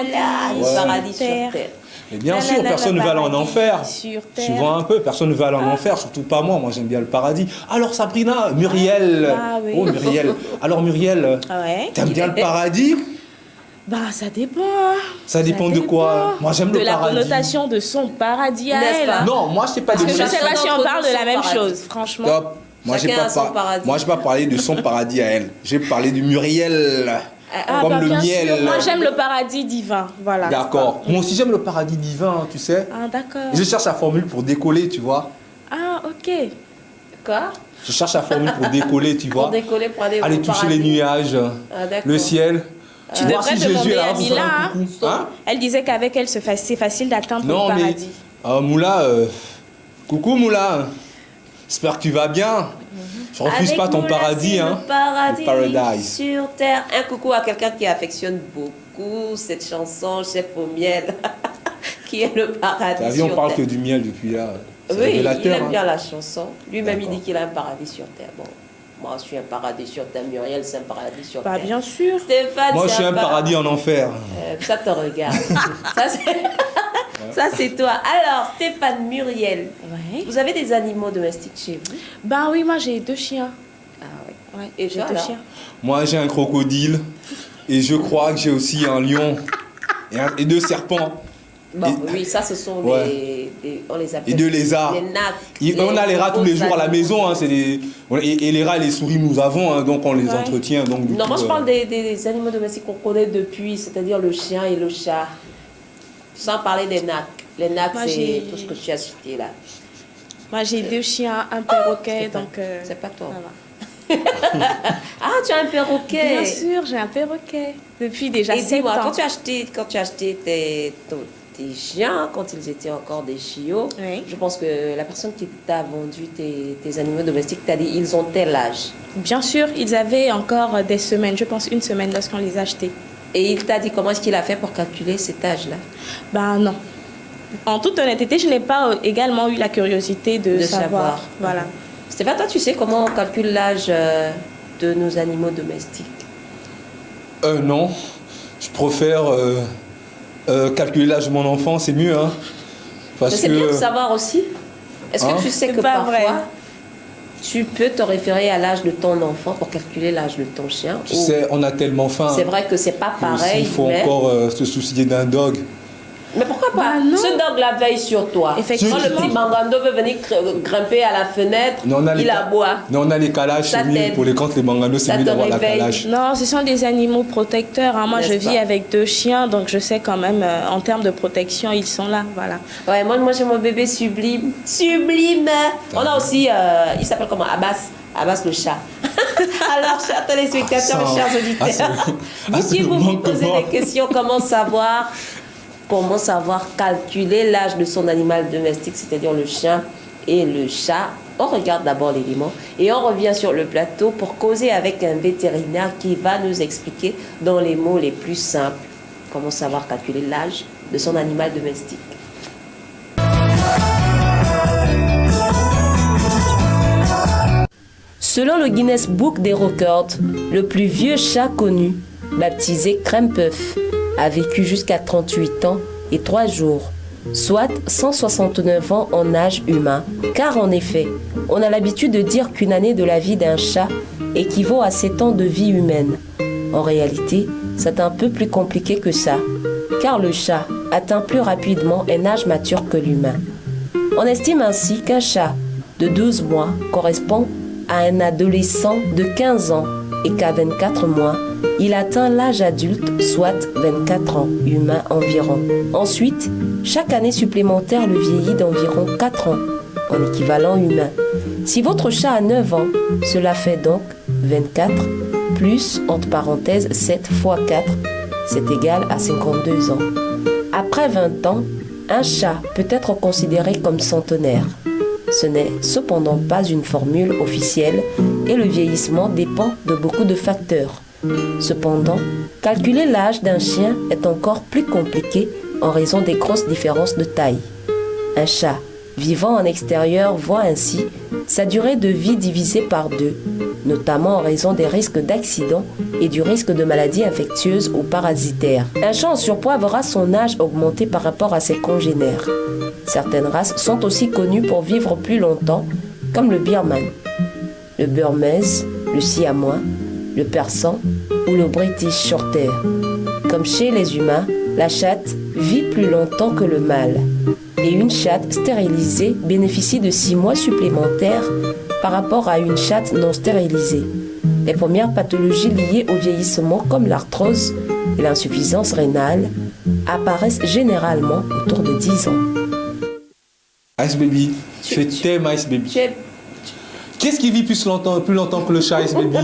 le paradis sur terre. Et bien sûr, personne ne va aller en enfer. Tu vois un peu, personne ne va aller en enfer, surtout pas moi. Moi, j'aime bien le paradis. Alors, Sabrina, Muriel. Oui. Oh, Muriel. Alors, Muriel, t'aimes bien le paradis? Bah, ça dépend. Ça dépend de quoi? Moi, j'aime le paradis. De la connotation de son paradis à elle. Non, moi, je sais pas de Parce que je sais pas si on parle de la même chose, franchement. Stop. Moi, j'ai pas parlé de son paradis à elle. J'ai parlé du Muriel. Comme le miel. Sûr. Moi, j'aime le paradis divin. Voilà. D'accord. Moi aussi, j'aime le paradis divin, tu sais. Ah, d'accord. Je cherche la formule pour décoller, tu vois. Ah, ok. Quoi? Je cherche la formule pour décoller, tu vois. Pour décoller, pour aller toucher les nuages, le ciel. Tu devrais demander à Mila. Hein? Elle disait qu'avec elle, c'est facile d'atteindre le paradis. Moula, coucou Moula. J'espère que tu vas bien. Je refuse pas ton paradis, hein. Le paradis sur terre. Un coucou à quelqu'un qui affectionne beaucoup cette chanson, Chef au miel, qui est le paradis sur terre. On parle que du miel depuis là. Oui, il aime bien la chanson. Lui-même, il dit qu'il a un paradis sur terre. Bon, moi, je suis un paradis sur terre. Muriel, c'est un paradis sur terre. Bien sûr. Stéphane, moi, je suis un paradis en enfer. Ça te regarde. Ça, c'est toi. Alors, Stéphane, Muriel, vous avez des animaux domestiques chez vous? Bah oui, moi, j'ai 2 chiens. Ah oui. Ouais, et j'ai 2 chiens. Moi, j'ai un crocodile. Et je crois que j'ai aussi un lion. Et 2 serpents. Bon, oui, ça, ce sont on les appelle et 2 lézards. Des nacs. On a les rats tous les jours à la maison. Hein, et les rats et les souris, nous avons. Hein, donc, on les entretient. Donc, non, moi, je parle des animaux domestiques qu'on connaît depuis, c'est-à-dire le chien et le chat. Sans parler des nacs. Les nacs, c'est tout ce que tu as cité là. Moi, j'ai 2 chiens, un perroquet. C'est pas toi. Ah, tu as un perroquet? Bien sûr, j'ai un perroquet. Depuis déjà 7 ans. Quand tu as acheté tes chiens, quand ils étaient encore des chiots, je pense que la personne qui t'a vendu tes animaux domestiques t'a dit ils ont tel âge. Bien sûr, ils avaient encore des semaines, je pense 1 semaine lorsqu'on les a achetés. Et il t'a dit comment est-ce qu'il a fait pour calculer cet âge-là? Ben non. En toute honnêteté, je n'ai pas également eu la curiosité de savoir. Voilà. Stéphane, toi, tu sais comment on calcule l'âge de nos animaux domestiques? Non. Je préfère calculer l'âge de mon enfant, c'est mieux. Hein, mais c'est bien de savoir aussi. Est-ce que tu sais que parfois, tu peux te référer à l'âge de ton enfant pour calculer l'âge de ton chien? Tu sais, on a tellement faim. C'est vrai que c'est pas pareil. Il faut encore se soucier d'un dog. Mais pourquoi pas? Ce dog-là veille sur toi. Quand le petit Bangando veut venir grimper à la fenêtre, il aboie. Non, on a les calages, c'est mieux pour quand les Bangandos, c'est mieux d'avoir la calage. Non, ce sont des animaux protecteurs. Hein. Moi, je vis avec 2 chiens, donc je sais quand même, en termes de protection, ils sont là. Voilà. Ouais, moi j'ai mon bébé Sublime. Sublime! On a aussi, il s'appelle comment? Abbas le chat. Alors, chers téléspectateurs, chers auditeurs, si vous vous posez des questions, comment savoir calculer l'âge de son animal domestique, c'est-à-dire le chien et le chat, on regarde d'abord l'élément et on revient sur le plateau pour causer avec un vétérinaire qui va nous expliquer dans les mots les plus simples comment savoir calculer l'âge de son animal domestique. Selon le Guinness Book des Records, le plus vieux chat connu, baptisé Crème Puff, a vécu jusqu'à 38 ans et 3 jours, soit 169 ans en âge humain. Car en effet, on a l'habitude de dire qu'une année de la vie d'un chat équivaut à 7 ans de vie humaine. En réalité, c'est un peu plus compliqué que ça, car le chat atteint plus rapidement un âge mature que l'humain. On estime ainsi qu'un chat de 12 mois correspond à un adolescent de 15 ans et qu'à 24 mois, il atteint l'âge adulte, soit 24 ans, humain environ. Ensuite, chaque année supplémentaire le vieillit d'environ 4 ans, en équivalent humain. Si votre chat a 9 ans, cela fait donc 24, plus, entre parenthèses, 7 fois 4, c'est égal à 52 ans. Après 20 ans, un chat peut être considéré comme centenaire. Ce n'est cependant pas une formule officielle et le vieillissement dépend de beaucoup de facteurs. Cependant, calculer l'âge d'un chien est encore plus compliqué en raison des grosses différences de taille. Un chat vivant en extérieur voit ainsi sa durée de vie divisée par 2, notamment en raison des risques d'accident et du risque de maladies infectieuses ou parasitaires. Un chat en surpoids verra son âge augmenter par rapport à ses congénères. Certaines races sont aussi connues pour vivre plus longtemps, comme le Birman, le Burmese, le Siamois, le Persan ou le British Shorthair. Comme chez les humains, la chatte vit plus longtemps que le mâle. Et une chatte stérilisée bénéficie de 6 mois supplémentaires par rapport à une chatte non stérilisée. Les premières pathologies liées au vieillissement comme l'arthrose et l'insuffisance rénale apparaissent généralement autour de 10 ans. Ice Baby, je t'aime Ice Baby. Qu'est-ce qui vit plus longtemps que le chat Ice Baby?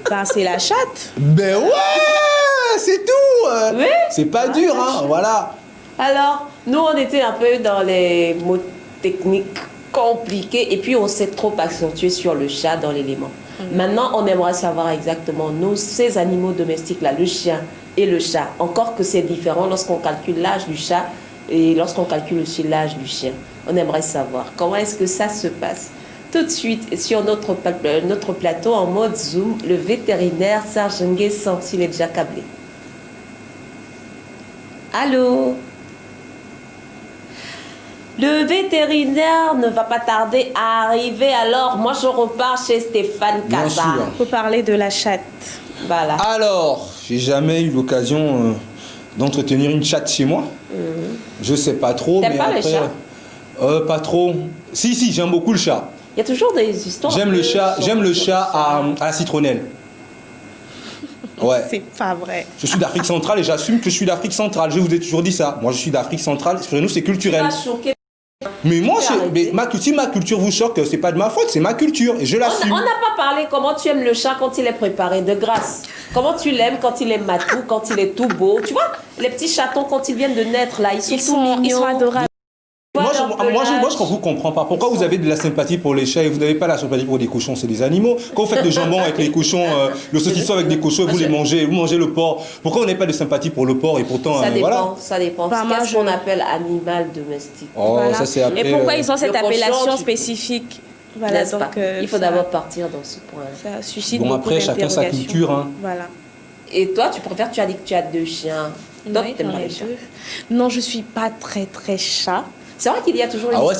Ben, c'est la chatte. Ben ouais, c'est tout. Oui. C'est pas dur, hein, voilà. Alors, nous, on était un peu dans les mots techniques compliqués et puis on s'est trop accentué sur le chat dans l'élément. Maintenant, on aimerait savoir exactement, nous, ces animaux domestiques-là, le chien et le chat, encore que c'est différent lorsqu'on calcule l'âge du chat et lorsqu'on calcule aussi l'âge du chien. On aimerait savoir comment est-ce que ça se passe. Tout de suite, sur notre plateau, en mode Zoom, le vétérinaire Serge Nguessan, s'il est déjà câblé. Allô? Le vétérinaire ne va pas tarder à arriver, alors moi je repars chez Stéphane Casa. Il faut parler de la chatte. Voilà. Alors, j'ai jamais eu l'occasion d'entretenir une chatte chez moi. Je sais pas trop, T'aimes mais pas après, le chat? Pas trop. Si, j'aime beaucoup le chat. Il y a toujours des histoires. J'aime le chat à la citronnelle. Ouais. C'est pas vrai. Je suis d'Afrique centrale et j'assume que je suis d'Afrique centrale. Je vous ai toujours dit ça. Moi, je suis d'Afrique centrale. Pour nous, c'est culturel. Mais moi, si ma culture vous choque, c'est pas de ma faute, c'est ma culture et je l'assume. On n'a pas parlé comment tu aimes le chat quand il est préparé de grâce. Comment tu l'aimes quand il est matou, quand il est tout beau. Tu vois, les petits chatons quand ils viennent de naître là, ils sont mignons. Ils sont adorables. Moi, je vous comprends pas. Pourquoi vous avez de la sympathie pour les chats et vous n'avez pas la sympathie pour des cochons? C'est des animaux. Quand vous faites le jambon avec les cochons, le saucisson avec des cochons, vous mangez le porc. Pourquoi on n'a pas de sympathie pour le porc et pourtant, ça dépend, voilà. Ça dépend. Qu'est-ce qu'on appelle animal domestique? Oh, voilà. Ça c'est après, et pourquoi ils ont cette appellation cochon, spécifique? Voilà, donc, il faut d'abord partir dans ce point. Ça suscite bon, beaucoup après, chacun sa culture. Hein. Voilà. Et toi, tu préfères, tu as dit que tu as 2 chiens. Toi, Oui, t'aimes pas les chats? Non, je suis pas très chat. C'est vrai qu'il y a toujours une ouais,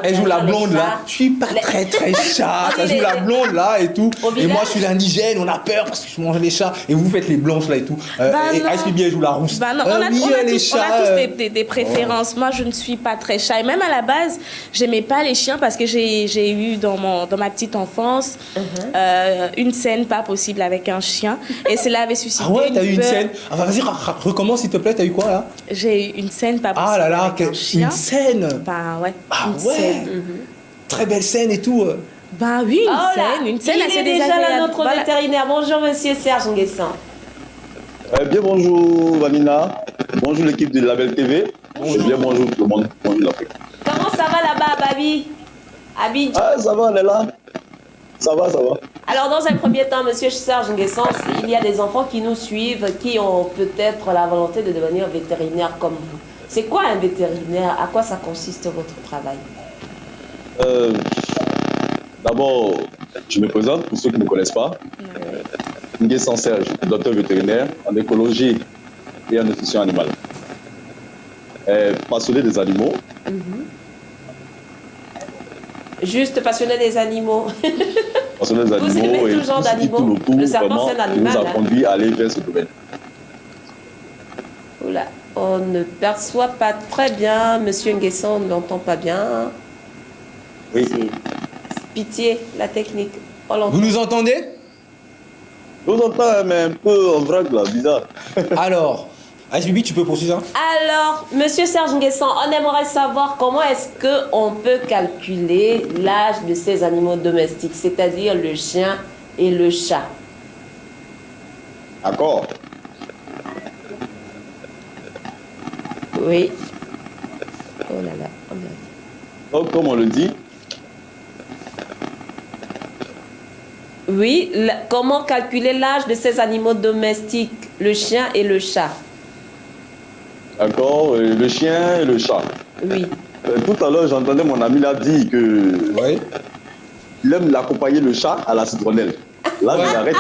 elle joue la blonde là. Je suis pas très chat. Ça joue la blonde là et tout. Et moi je suis l'indigène, on a peur parce que je mange les chats. Et vous faites les blanches là et tout. Et Ice Baby elle joue la rousse. Non, on a tous des préférences. Moi je ne suis pas très chat. Et même à la base, j'aimais pas les chiens parce que j'ai eu dans ma petite enfance une scène pas possible avec un chien. Et cela avait suscité. Ah ouais, t'as eu une scène. Ah bah vas-y, recommence s'il te plaît, t'as eu quoi là? J'ai eu une scène pas possible. Ah là là, avec un chien. Scène. Bah ouais. Ah ouais. Très belle scène et tout. Bah oui, une scène assez désagréable. Il est déjà là, notre vétérinaire. Bonjour, monsieur Serge Nguessan. Bien bonjour Vanina. Bonjour l'équipe de Label TV. Bonjour. Bien bonjour tout le monde. Bonjour l'Afrique. Comment ça va là-bas, Babi? Abidjan. Ah, ça va, on est là. Ça va. Alors, dans un premier temps, monsieur Serge Nguessan, il y a des enfants qui nous suivent, qui ont peut-être la volonté de devenir vétérinaire comme vous. C'est quoi un vétérinaire? À quoi ça consiste votre travail? D'abord, je me présente pour ceux qui ne me connaissent pas. Nguessan Serge, docteur vétérinaire en écologie et en nutrition animale. Passionné des animaux. Juste passionné des animaux. Passionné des animaux. Vous aimez et tout genre d'animaux. Le serpent, c'est un animal. Nous a conduit à aller vers ce domaine. Oula, on ne perçoit pas très bien. Monsieur Nguessan, on ne l'entend pas bien. Oui. Pitié, la technique. Vous nous entendez? Je vous entends, mais un peu en vrac là, bizarre. Alors, Ice Baby, tu peux poursuivre ça? Alors, monsieur Serge Nguessan, on aimerait savoir comment est-ce qu'on peut calculer l'âge de ces animaux domestiques, c'est-à-dire le chien et le chat. D'accord. Oui. Oh là là. Donc, comme on le dit. Oui, comment calculer l'âge de ces animaux domestiques, le chien et le chat? D'accord, le chien et le chat. Oui. Tout à l'heure, j'entendais mon ami là dire que Oui. il aime l'accompagner le chat à la citronnelle. Là, je l'arrête.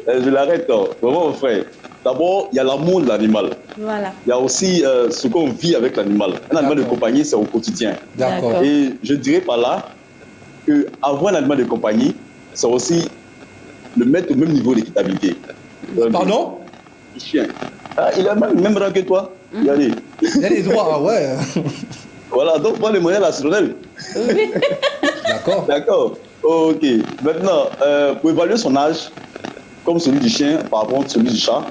Je l'arrête, vraiment, mon frère. D'abord, il y a l'amour de l'animal. Voilà. Il y a aussi ce qu'on vit avec l'animal. Un animal de compagnie, c'est au quotidien. D'accord. Et je dirais par là qu'avoir un animal de compagnie, c'est aussi le mettre au même niveau d'équitabilité. Pardon? Le chien. Ah, il a le même rang que toi. Regardez. Il y a des droits, ah ouais. Voilà, donc prends les moyens de la citronnelle. D'accord. D'accord. Ok. Maintenant, pour évaluer son âge, comme celui du chien par rapport à celui du chat,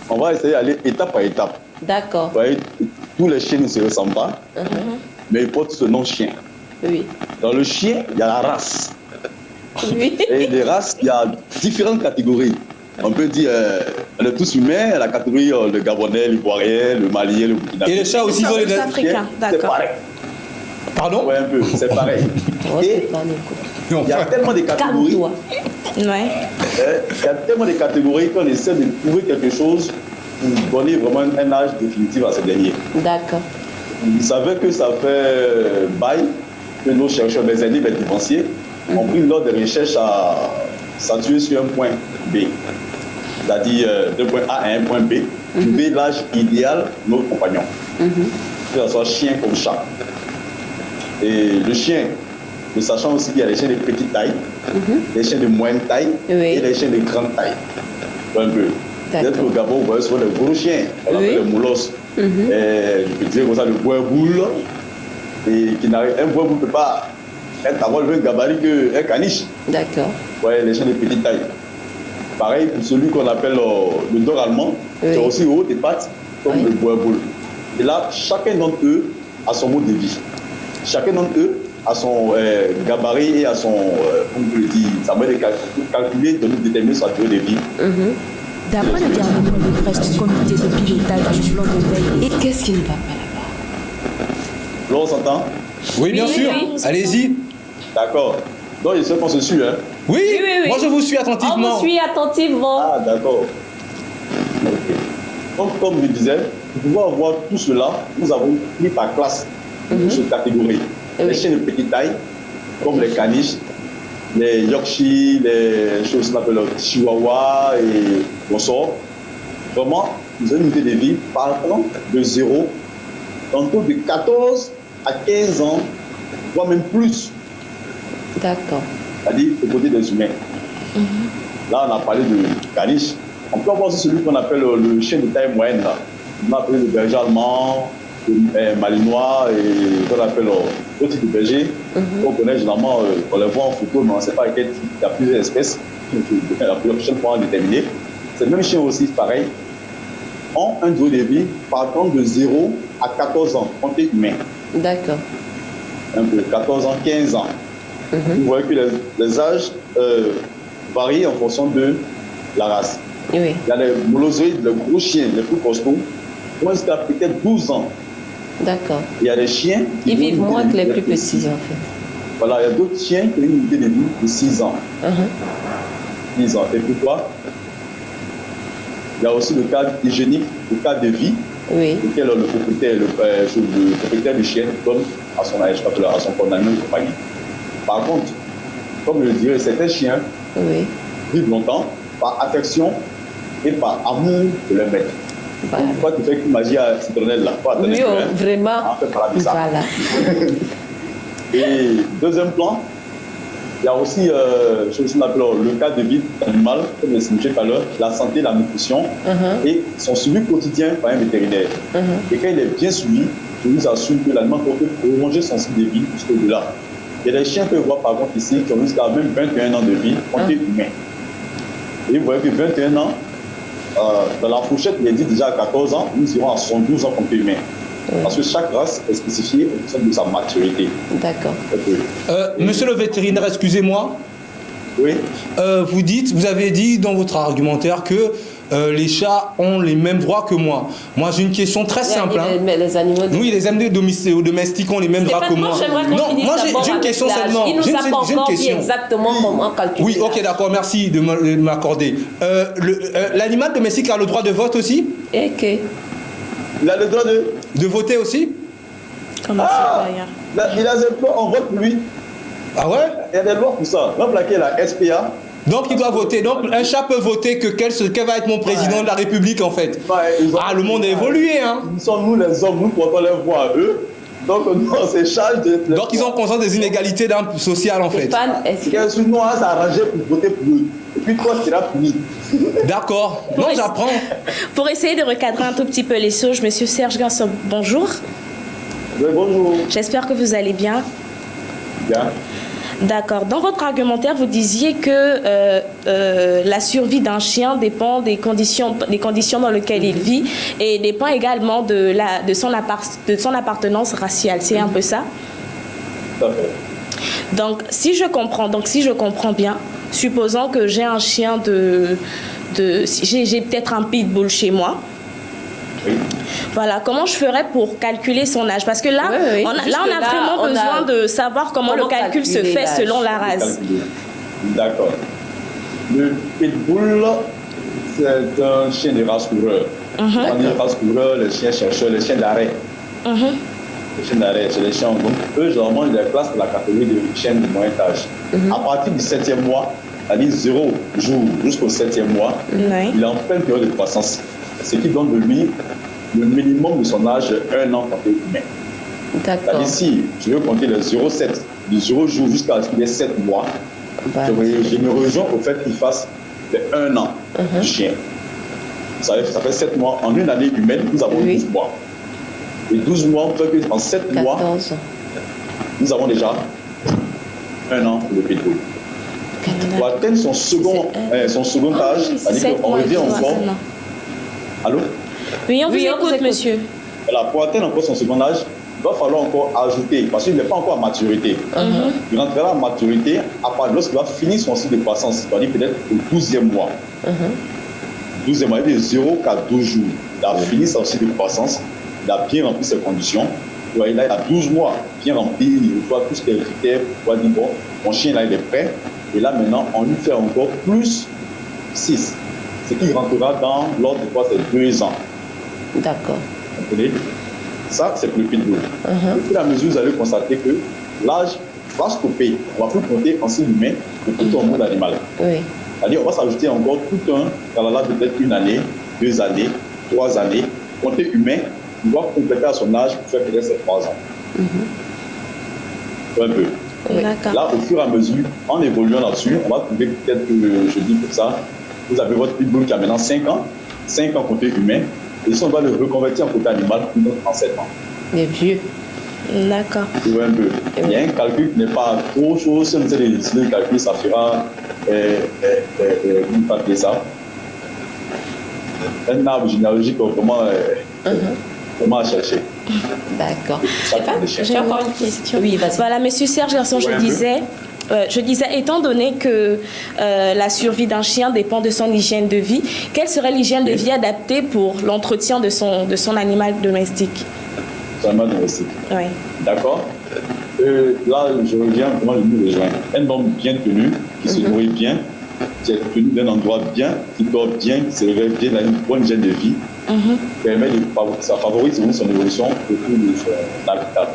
on va essayer d'aller étape par étape. D'accord. Vous voyez, tous les chiens ne se ressemblent pas, mais ils portent ce nom chien. Oui. Dans le chien, il y a la race. Oui. Et les races, il y a différentes catégories. On peut dire, on est tous humains, la catégorie le Gabonais, l'Ivoirien, le Malien, le Burkinabé. Et les chats aussi, ils ont les... Africains, C'est d'accord. pareil. Pardon? Ouais, un peu, c'est pareil. Oh, Et Stéphane, écoute. il y a tellement de catégories. Calme-toi. Ouais. Il y a tellement de catégories qu'on essaie de trouver quelque chose pour donner vraiment un âge définitif à ces derniers. D'accord. Vous savez que ça fait bail que nos chercheurs, mes amis, mes dépensiers, ont pris lors des recherches à s'attuer sur un point B, c'est-à-dire d'un point A à un point B, trouver l'âge idéal de nos compagnons, que ce soit chien comme chat. Et le chien, nous sachons aussi qu'il y a des chiens de petite taille, des chiens de moyenne taille et des chiens de grande taille. Un peu. Peut-être au Gabon, vous voyez souvent des gros chiens, on appelle les moulos. Je peux dire comme ça, le bois-boule, et qui n'arrive, un bois-boule ne peut pas avoir le même gabarit qu'un caniche. D'accord. Ouais, les chiens de petite taille. Pareil pour celui qu'on appelle le dog allemand, qui a aussi haut des pattes, comme le bois-boule. Et là, chacun d'entre eux a son mode de vie. Chacun d'entre eux a son gabarit et a son, comme je le dis, ça va être calculé de nous déterminer sa durée de vie. D'après le dernier point de presse du comité de pilotage du plan de veille, Et qu'est-ce qui ne va pas là-bas? Là, on s'entend? Oui, bien sûr. Allez-y. D'accord. Donc, je sais qu'on se suit, hein? Oui, oui. moi je vous suis On attentivement. vous suit attentivement. Ah, d'accord. Ok. Donc, comme je disais, pour pouvoir avoir tout cela, nous avons pris par classe, sur catégorie. Les chiens de petite taille, comme les caniches, les Yorkshire, les choses qu'on appelle les Chihuahua et consorts. Vraiment, nous avons une unité de vie partant de 0, tantôt de 14 à 15 ans, voire même plus. D'accord. C'est-à-dire au côté des humains. Là, on a parlé de caniche. On peut avoir aussi celui qu'on appelle le chien de taille moyenne. Là. On a appelé le berger allemand, le malinois et qu'on appelle d'autres types de berger. On connaît généralement, on les voit en photo, mais on ne sait pas quel type. Il y a plusieurs espèces. La prochaine fois, on va déterminer. Ces mêmes chiens aussi, pareil, ont un durée de vie partant de 0 à 14 ans, compté humain. D'accord. Un peu, 14 ans, 15 ans. Vous voyez que les âges varient en fonction de la race. Oui. Il y a les molossoïdes, les gros chiens, les plus costauds, qui vont jusqu'à peut-être 12 ans. D'accord. Il y a des chiens qui Ils vivent ont une moins que unité les de plus vie de petits, 6 en ans. fait. Voilà, il y a d'autres chiens qui ont une unité de vie de 6 ans. 10 ans. Et pourquoi? Il y a aussi le cas hygiénique, le cas de vie, auquel le propriétaire du chien donne à son condamné de compagnie. Par contre, comme je le dirais, certains chiens vivent longtemps par affection et par amour de leur maître. Voilà. Pourquoi tu fais qu'une magie à citronnelle là? Oui, vraiment. Voilà. Et deuxième plan, il y a aussi ce qu'on appelle le cas de vie animal, comme je l'ai signifié tout à l'heure, la santé, la nutrition et son suivi quotidien par un vétérinaire. Et quand il est bien suivi, je vous assure que l'animal peut prolonger son cycle de vie jusqu'au-delà. Il y a des chiens que vous voyez par contre ici qui ont jusqu'à même 21 ans de vie, comptés humains. Et vous voyez que 21 ans, dans la fourchette, il est dit déjà à 14 ans, nous irons à 112 ans comptés humains. Parce que chaque race est spécifiée en fonction de sa maturité. D'accord. Monsieur le vétérinaire, excusez-moi. Oui. Vous avez dit dans votre argumentaire que les chats ont les mêmes droits que moi. Moi, j'ai une question très simple. Les animaux oui, les animaux domestiques ont les mêmes droits que moi. Non, moi j'ai une question seulement. Il nous a pas encore dit exactement comment calculer. Oui, ok, d'accord, merci de m'accorder. L'animal domestique a le droit de vote aussi? Ok. Il a le droit de voter aussi? Comment il a des lois, on vote pour lui. Ah ouais? Il y a des lois pour ça. Même laquelle la SPA. Donc il doit voter. Donc un chat peut voter que quel va être mon président de la République en fait. Le monde a évolué. Hein. Nous sommes nous les hommes, nous portons les voix à eux. Donc on se charge de... Donc ils ont conscience des inégalités sociales en fait. Est-ce que nous on s'est arrangé pour voter pour eux? Et puis toi tu seras puni. D'accord. Non, j'apprends. Pour essayer de recadrer un tout petit peu les choses, Monsieur Serge Garçon, bonjour. Oui, bonjour. J'espère que vous allez bien. Bien. D'accord. Dans votre argumentaire, vous disiez que la survie d'un chien dépend des conditions dans lesquelles il vit et dépend également de son appartenance raciale. C'est un peu ça? Tout à fait. Donc, si je comprends bien, supposons que j'ai un chien j'ai peut-être un pitbull chez moi. Oui. Voilà, comment je ferais pour calculer son âge? Parce que là, on a vraiment besoin de savoir comment le calcul se fait selon la race. D'accord. Le pitbull, c'est un chien de race couvreur. On dit race couvreur, les chiens chercheurs, les chiens d'arrêt. Les chiens d'arrêt, c'est les chiens. Donc, eux, généralement, ils les placent dans la catégorie de chiens de moyen âge. À partir du 7e mois, c'est-à-dire 0 jour jusqu'au 7e mois, il est en pleine période de croissance. Ce qui donne de lui le minimum de son âge, 1 an compté humain. D'accord. Si je veux compter le 0,7, du 0 jour jusqu'à ce qu'il ait 7 mois, je me rejoins au fait qu'il fasse de 1 an du chien. Ça fait 7 mois. En une année humaine, nous avons 12 mois. Et 12 mois, fait qu'en 7 mois, nous avons déjà 1 an pour le pitbull. Pour atteindre son second âge, c'est-à-dire qu'on revient encore. Allô? Oui, on vous écoute, monsieur. Voilà, pour atteindre encore son second âge, il va falloir encore ajouter, parce qu'il n'est pas encore à maturité. Il rentrera à maturité à part lorsqu'il va finir son cycle de croissance, c'est-à-dire peut-être au 12e mois. 12e mois, il est de 0 qu'à 12 jours. Il a fini son cycle de croissance, il a bien rempli ses conditions. Il a 12 mois, bien rempli, il voit tout ce qui est critère, il va dire, bon, mon chien là, il est prêt. Et là, maintenant, on lui fait encore plus 6. Ce qui rentrera dans l'ordre de quoi, c'est 2 ans. D'accord. Vous comprenez? Ça, c'est pour le pitbull. Au fur et à mesure, vous allez constater que l'âge va stopper. On va plus compter en signe humain pour tout un monde animal. Oui. C'est-à-dire, on va s'ajouter encore tout un, dans la peut-être 1 année, 2 années, 3 années. Compter humain, il doit compléter à son âge pour faire peut-être ses 3 ans. Un peu. Oui. Là, au fur et à mesure, en évoluant là-dessus, on va trouver peut-être que, je dis comme ça, vous avez votre pitbull qui a maintenant 5 ans, 5 ans côté humain, et si on va le reconvertir en côté animal, il donne 37 ans. Les vieux. D'accord. Il y a un calcul qui n'est pas trop chaud, si on essaie de décider le calcul, ça fera, comment on ça, un arbre généalogique, comment chercher. D'accord. J'ai encore une question. Oui, vas-y. Voilà, monsieur Serge Garçon, je disais, étant donné que la survie d'un chien dépend de son hygiène de vie, quelle serait l'hygiène de vie adaptée pour l'entretien de son animal domestique? Son animal domestique. Oui. D'accord. Là, je reviens comment je nous rejoins. Un homme bien tenu, qui se nourrit bien, qui est tenu d'un endroit bien, qui dort bien, qui se réveille bien, a une bonne hygiène de vie, ça favorise son évolution autour de son habitat.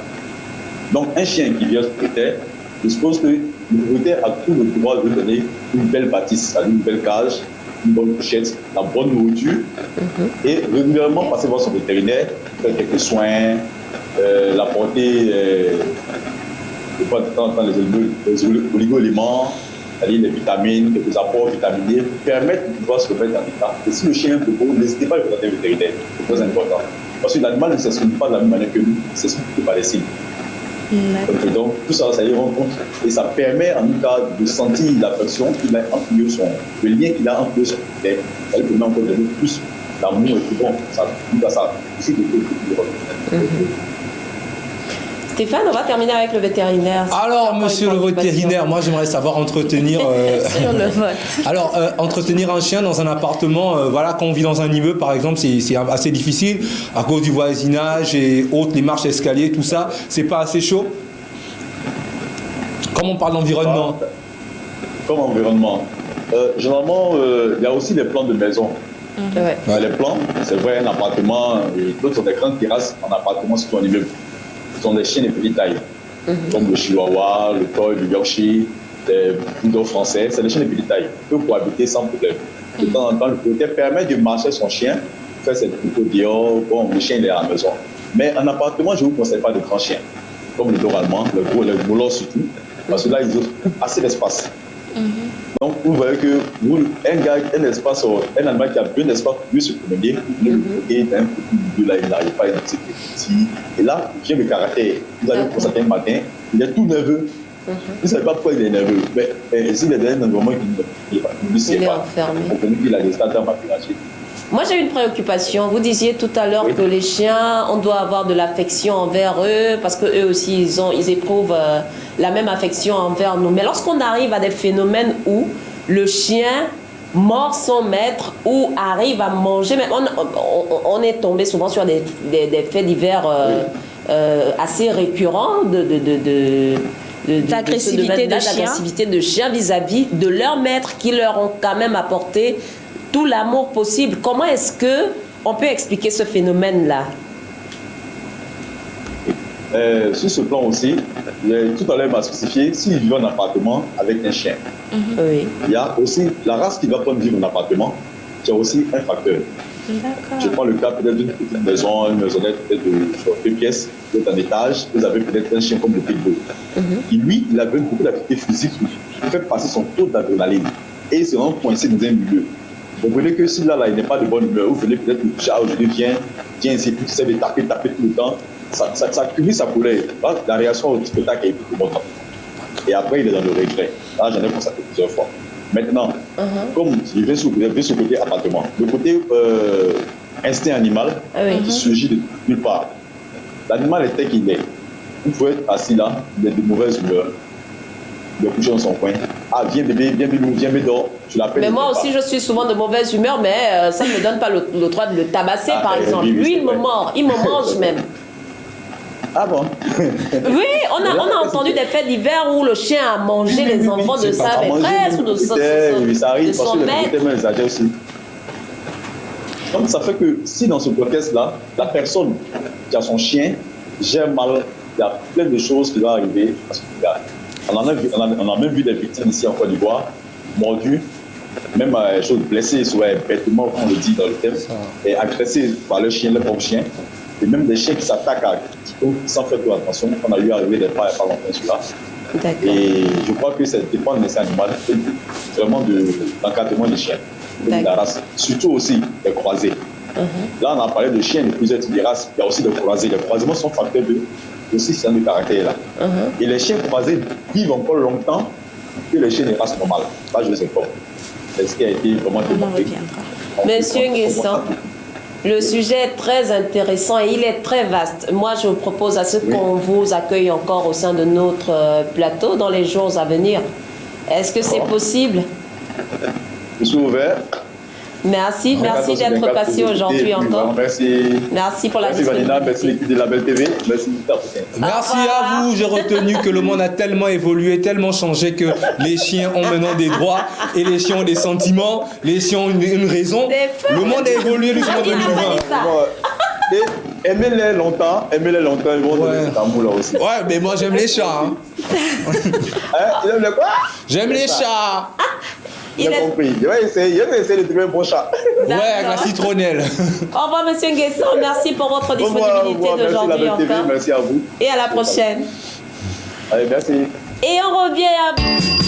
Donc, un chien qui vient sur terre, je suppose que le propriétaire a tout le droit de donner une belle bâtisse, une belle cage, une bonne couchette, la bonne nourriture, et régulièrement passer voir son vétérinaire, faire quelques soins, l'apporter les oligo-éléments, c'est-à-dire les vitamines, quelques apports vitaminés, permettre de pouvoir se remettre en état. Et si le chien est un peu beau, n'hésitez pas à le présenter au vétérinaire, c'est très important. Parce que l'animal ne s'exprime pas de la même manière que nous, il s'exprime par les signes. Donc tout ça, ça y rend compte et ça permet en tout cas de sentir l'affection qu'il a entre lui, le lien qu'il a entre lui et son propriétaire. Ça lui permet encore de donner plus d'amour et tout bon. Ça, tout ça, ici, Stéphane, on va terminer avec le vétérinaire. Alors, monsieur le vétérinaire, moi j'aimerais savoir entretenir... Sur le vote. Alors, entretenir un chien dans un appartement, voilà, quand on vit dans un immeuble par exemple, c'est assez difficile à cause du voisinage et autres, les marches escaliers, tout ça, c'est pas assez chaud? Comme on parle d'environnement. Comme environnement. Généralement, il y a aussi des plans de maison. Ouais. Les plans, c'est vrai, un appartement, et d'autres sont des grandes terrasses en appartement, surtout en immeuble. Ce sont des chiens de petite taille, comme le Chihuahua, le Toy, le Yorkshire, les Bulldogs français, c'est des chiens de petite taille. Ils peuvent cohabiter sans problème. De temps en temps, le propriétaire permet de marcher son chien, faire ses tricot dehors, bon, le chien il est à la maison. Mais en appartement, je ne vous conseille pas de grands chiens, comme le dog allemand, le gros, le boulot surtout, parce que là, ils occupent assez d'espace. Donc, vous voyez que un espace, un animal qui a besoin d'espace pour mieux se promener, et d'un coup de là, il n'arrive pas à être petit. Et là, il vient le caractère. Vous allez constater un matin, il est tout nerveux. Vous ne savez pas pourquoi il est nerveux. Mais s'il est dans un environnement qui ne sait pas, vous comprenez qu'il a des stades maturage. Moi, j'ai une préoccupation. Vous disiez tout à l'heure que les chiens, on doit avoir de l'affection envers eux parce qu'eux aussi, ils éprouvent la même affection envers nous. Mais lorsqu'on arrive à des phénomènes où le chien mord son maître ou arrive à manger, mais on est tombé souvent sur des faits divers assez récurrents d'agressivité de chiens vis-à-vis de leur maître qui leur ont quand même apporté tout l'amour possible. Comment est-ce que on peut expliquer ce phénomène-là? Sur ce plan aussi, tout à l'heure m'a spécifié, s'il vit en appartement avec un chien, Oui. il y a aussi la race qui va prendre vivre en appartement, qui a aussi un facteur. Je prends le cas peut-être d'une petite maison, une maisonnette peut-être de 2 pièces, peut-être un étage, vous avez peut-être un chien comme le pitbull. Qui lui, il a beaucoup d'activité physique qui fait passer son taux d'adrénaline. Et il se rend coincé dans un milieu. Vous comprenez que si là, il n'est pas de bonne humeur, vous venez peut-être le toucher, aujourd'hui viens ici, puis tu sais de taper tout le temps, ça cumule sa colère. La réaction au spectacle est plus longtemps. Et après, il est dans le regret. Là, j'en ai constaté plusieurs fois. Maintenant, comme je vais sur le côté appartement, le côté instinct animal qui surgit de nulle part. L'animal est tel qu'il est. Vous pouvez être assis là, il est de mauvaise humeur. Il est couché dans son coin. Ah, viens bébé, viens bébé, viens bébé, dehors. Je l'appelle. Mais moi aussi, je suis souvent de mauvaise humeur, mais ça ne me donne pas le droit de le tabasser, par exemple. Oui, lui, il me mord, il me mange même. Ah bon? Oui, on a entendu des faits divers où le chien a mangé les enfants de sa maîtresse ou de son maître. Donc ça fait que si dans ce contexte-là, la personne qui a son chien gère mal, il y a plein de choses qui vont arriver. Parce on a même vu des victimes ici en Côte d'Ivoire, mordues, même choses blessées, soit bêtement, on le dit dans le thème, et agressées par le chien, le propre chien. Et même des chiens qui s'attaquent à quiconque sans faire de attention. On a eu arriver des pas il n'y a pas longtemps sur là. Et je crois que ça dépend de l'essai animal, vraiment de l'encadrement des chiens, de la race, surtout aussi des croisés. Là, on a parlé de chiens de plusieurs types de races, il y a aussi des croisés. Les croisements sont facteurs de système de caractère là. Et les chiens croisés vivent encore longtemps que les chiens de race normale. Ça, je le sais pas. C'est ce qui a été vraiment démontré. Monsieur Nguessan, le sujet est très intéressant et il est très vaste. Moi, je propose à ce qu'on vous accueille encore au sein de notre plateau dans les jours à venir. Est-ce que c'est possible? Je suis ouvert. Merci d'être passé aujourd'hui encore. Merci pour la disponibilité. Vanina, merci l'équipe de la Belle TV. Merci à vous. J'ai retenu que le monde a tellement évolué, tellement changé que les chiens ont maintenant des droits et les chiens ont des sentiments, les chiens ont une raison. Le monde a évolué jusqu'en 2020. Et aimez-les longtemps, ils vont donner cet amour là aussi. Ouais, mais moi j'aime les chats. Il aime les quoi? J'aime les chats. J'ai compris. Je vais essayer de trouver un bon chat. Ouais, avec la citronnelle. Au revoir, monsieur Nguessan. Merci pour votre disponibilité d'aujourd'hui encore. Merci à vous. Et à la prochaine. Allez, merci. Et on revient à...